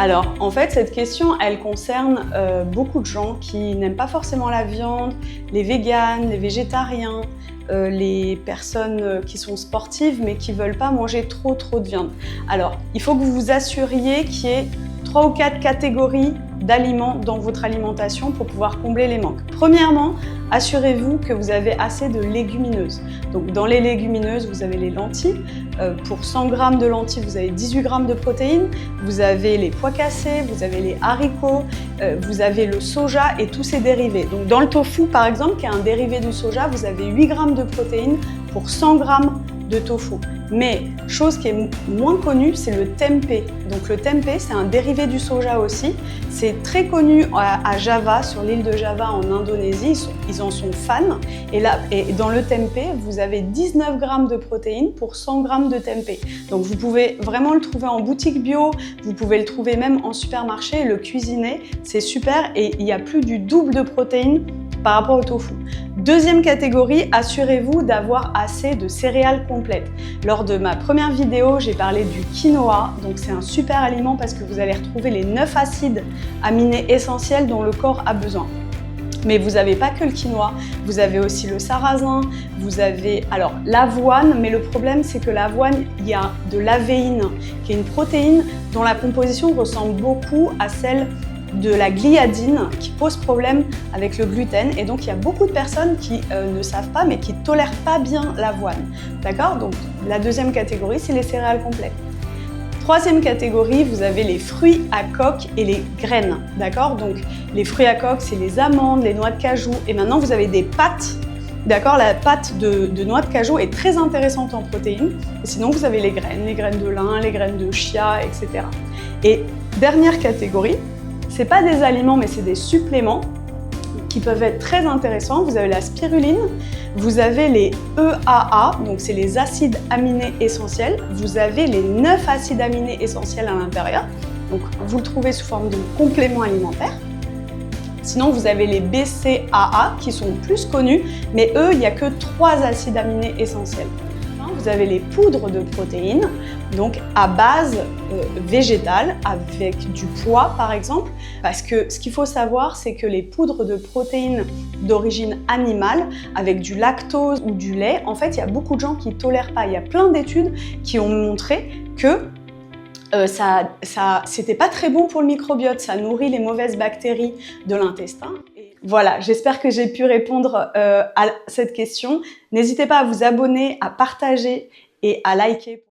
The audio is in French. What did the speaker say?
Alors, en fait, cette question, elle concerne beaucoup de gens qui n'aiment pas forcément la viande, les véganes, les végétariens, les personnes qui sont sportives mais qui ne veulent pas manger trop de viande. Alors, il faut que vous vous assuriez qu'il y ait 3 ou 4 catégories d'aliments dans votre alimentation pour pouvoir combler les manques. Premièrement, assurez-vous que vous avez assez de légumineuses. Donc dans les légumineuses, vous avez les lentilles. Pour 100 g de lentilles, vous avez 18 g de protéines. Vous avez les pois cassés, vous avez les haricots, vous avez le soja et tous ses dérivés. Donc dans le tofu, par exemple, qui est un dérivé du soja, vous avez 8 g de protéines pour 100 g de tofu. Mais, chose qui est moins connue, c'est le tempeh. Donc le tempeh, c'est un dérivé du soja aussi. C'est très connu à Java, sur l'île de Java en Indonésie. Ils en sont fans. Et dans le tempeh, vous avez 19 g de protéines pour 100 g de tempeh. Donc vous pouvez vraiment le trouver en boutique bio, vous pouvez le trouver même en supermarché et le cuisiner. C'est super et il y a plus du double de protéines par rapport au tofu. Deuxième catégorie, assurez-vous d'avoir assez de céréales complètes. Lors de ma première vidéo, j'ai parlé du quinoa, donc c'est un super aliment parce que vous allez retrouver les 9 acides aminés essentiels dont le corps a besoin. Mais vous n'avez pas que le quinoa, vous avez aussi le sarrasin, vous avez alors l'avoine, mais le problème c'est que l'avoine, il y a de l'avéine, qui est une protéine dont la composition ressemble beaucoup à celle de la gliadine qui pose problème avec le gluten et donc il y a beaucoup de personnes qui ne savent pas mais qui tolèrent pas bien l'avoine. D'accord? Donc la deuxième catégorie, c'est les céréales complètes. Troisième catégorie, vous avez les fruits à coque et les graines. D'accord? Donc les fruits à coque, c'est les amandes, les noix de cajou et maintenant vous avez des pâtes. D'accord, la pâte de noix de cajou est très intéressante en protéines. Et sinon, vous avez les graines de lin, les graines de chia, etc. Et dernière catégorie, c'est pas des aliments, mais c'est des suppléments qui peuvent être très intéressants. Vous avez la spiruline, vous avez les EAA, donc c'est les acides aminés essentiels. Vous avez les 9 acides aminés essentiels à l'intérieur. Donc vous le trouvez sous forme de complément alimentaire. Sinon, vous avez les BCAA qui sont plus connus, mais eux, il n'y a que 3 acides aminés essentiels. Vous avez les poudres de protéines, donc à base végétale, avec du pois par exemple, parce que ce qu'il faut savoir, c'est que les poudres de protéines d'origine animale, avec du lactose ou du lait, en fait, il y a beaucoup de gens qui ne tolèrent pas. Il y a plein d'études qui ont montré que c'était pas très bon pour le microbiote, ça nourrit les mauvaises bactéries de l'intestin. Voilà, j'espère que j'ai pu répondre à cette question. N'hésitez pas à vous abonner, à partager et à liker.